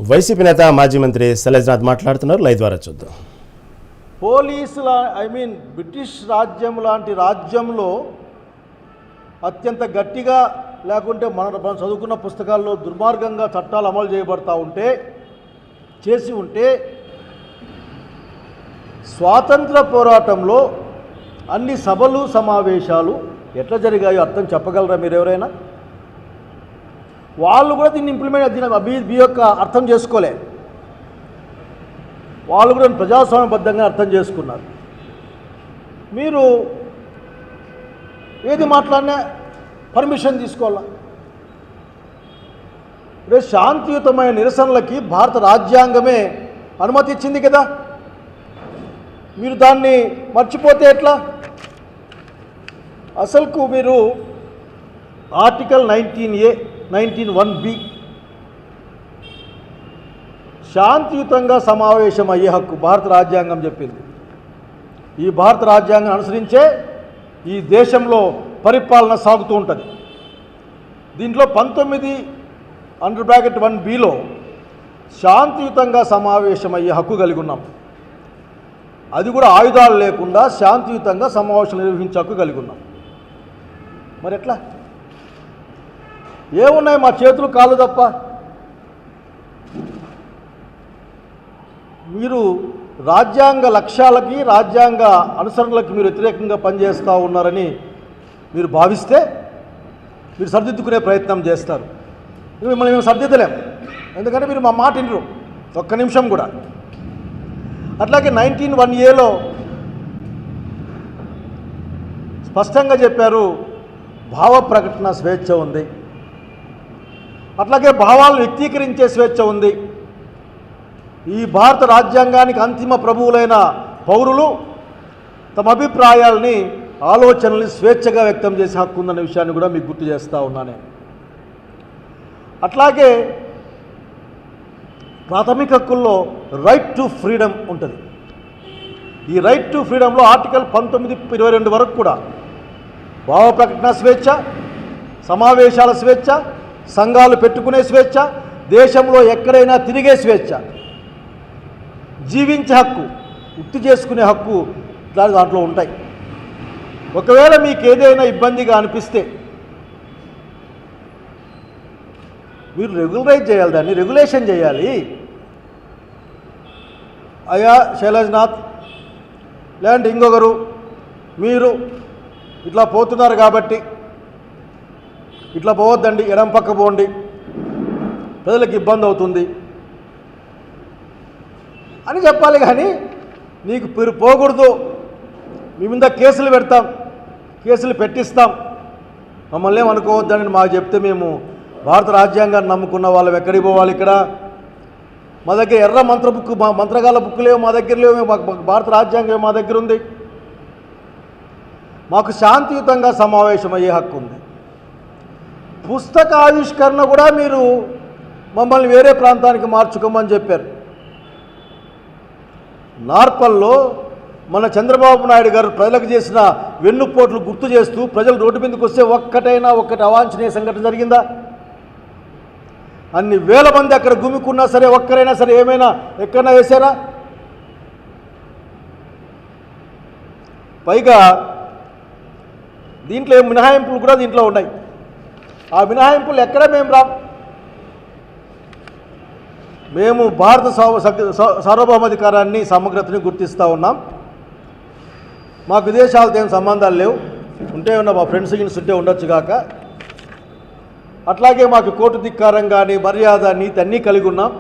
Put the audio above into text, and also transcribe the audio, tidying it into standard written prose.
YCP నేత మాజీ మంత్రి శైలజనాథ్ మాట్లాడుతున్నారు. లైవ్ ద్వారా చూద్దాం. పోలీసుల బ్రిటిష్ రాజ్యం లాంటి రాజ్యంలో అత్యంత గట్టిగా లేకుంటే మన చదువుకున్న పుస్తకాల్లో దుర్మార్గంగా చట్టాలు అమలు చేయబడతా చేసి ఉంటే స్వాతంత్ర పోరాటంలో అన్ని సభలు సమావేశాలు ఎట్లా జరిగాయో అర్థం చెప్పగలరా మీరు ఎవరైనా? వాళ్ళు కూడా దీన్ని దీని యొక్క అర్థం చేసుకోలే. వాళ్ళు కూడా ప్రజాస్వామ్యబద్ధంగా అర్థం చేసుకున్నారు. మీరు ఏది మాట్లాడినా పర్మిషన్ తీసుకోవాలా? రేపు శాంతియుతమైన నిరసనలకి భారత రాజ్యాంగమే అనుమతి ఇచ్చింది కదా. మీరు దాన్ని మర్చిపోతే ఎట్లా? అసలుకు మీరు ఆర్టికల్ 19A 19(1)B శాంతియుతంగా సమావేశం అయ్యే హక్కు భారత రాజ్యాంగం చెప్పింది. ఈ భారత రాజ్యాంగం అనుసరించే ఈ దేశంలో పరిపాలన సాగుతూ ఉంటుంది. దీంట్లో 19(1)(1)Bలో శాంతియుతంగా సమావేశం అయ్యే హక్కు కలిగి ఉన్నాం. అది కూడా ఆయుధాలు లేకుండా శాంతియుతంగా సమావేశం నిర్వహించే హక్కు కలిగి ఉన్నాం. మరి ఎట్లా? ఏమున్నాయి మా చేతులు కాళ్ళు తప్ప? మీరు రాజ్యాంగ లక్ష్యాలకి రాజ్యాంగ అనుసరణలకి మీరు వ్యతిరేకంగా పనిచేస్తూ ఉన్నారని మీరు భావిస్తే మీరు సరిదిద్దుకునే ప్రయత్నం చేస్తారు. మిమ్మల్ని మేము సరిదిద్దలేం, ఎందుకంటే మీరు మా మాట వినరు ఒక్క నిమిషం కూడా. అట్లాగే 19(1)Aలో స్పష్టంగా చెప్పారు, భావ ప్రకటన స్వేచ్ఛ ఉంది, అట్లాగే భావాలను వ్యక్తీకరించే స్వేచ్ఛ ఉంది. ఈ భారత రాజ్యాంగానికి అంతిమ ప్రభువులైన పౌరులు తమ అభిప్రాయాలని ఆలోచనల్ని స్వేచ్ఛగా వ్యక్తం చేసే హక్కు ఉందన్న విషయాన్ని కూడా మీకు గుర్తు చేస్తూ ఉన్నాను. అట్లాగే ప్రాథమిక హక్కుల్లో రైట్ టు ఫ్రీడమ్ ఉంటుంది. ఈ రైట్ టు ఫ్రీడంలో ఆర్టికల్ 19(22) వరకు కూడా భావ ప్రకటన స్వేచ్ఛ, సమావేశాల స్వేచ్ఛ, సంఘాలు పెట్టుకునే స్వేచ్ఛ, దేశంలో ఎక్కడైనా తిరిగే స్వేచ్ఛ, జీవించే హక్కు, వృత్తి చేసుకునే హక్కు దాంట్లో ఉంటాయి. ఒకవేళ మీకు ఏదైనా ఇబ్బందిగా అనిపిస్తే మీరు రెగ్యులరైజ్ చేయాలి, దాన్ని రెగ్యులేషన్ చేయాలి. అయ్యా శైలజనాథ్ లేదంటే ఇంకొకరు, మీరు ఇట్లా పోతున్నారు కాబట్టి ఇట్లా పోవద్దండి, ఎడం పక్క పోండి, ప్రజలకు ఇబ్బంది అవుతుంది అని చెప్పాలి. కానీ నీకు మీరు పోకూడదు, మీ మీద కేసులు పెడతాం, కేసులు పెట్టిస్తాం, మమ్మల్ని ఏమనుకోవద్దని మాకు చెప్తే మేము భారత రాజ్యాంగాన్ని నమ్ముకున్న వాళ్ళం ఎక్కడికి పోవాలి? ఇక్కడ మా దగ్గర ఎర్ర మంత్రగాల బుక్ లేవు, మా దగ్గర లేవు. భారత రాజ్యాంగం మా దగ్గర ఉంది. మాకు శాంతియుతంగా సమావేశం అయ్యే హక్కు ఉంది. పుస్తక ఆవిష్కరణ కూడా మీరు మమ్మల్ని వేరే ప్రాంతానికి మార్చుకోమని చెప్పారు. నార్పల్లో మన చంద్రబాబు నాయుడు గారు ప్రజలకు చేసిన వెన్నుపోట్లు గుర్తు చేస్తూ ప్రజలు రోడ్డు మీదకి వస్తే ఒక్కటి అవాంఛనీయ సంఘటన జరిగిందా? అన్ని వేల మంది అక్కడ గుమికున్నా సరే ఒక్కరైనా సరే ఏమైనా ఎక్కడైనా వేశారా? పైగా దీంట్లో మినహాయింపులు కూడా దీంట్లో ఉన్నాయి. ఆ మినహాయింపులు ఎక్కడ మేము భారత సార్వభౌమాధికారాన్ని, సమగ్రతని గుర్తిస్తూ ఉన్నాం. మాకు విదేశాలతో ఏం సంబంధాలు లేవు, ఉంటే ఉన్న మా ఫ్రెండ్స్ గిన్స్ ఉంటే ఉండొచ్చు కాక. అట్లాగే మాకు కోర్టు ధిక్కారం కానీ మర్యాద నీతి అన్నీ కలిగి ఉన్నాం.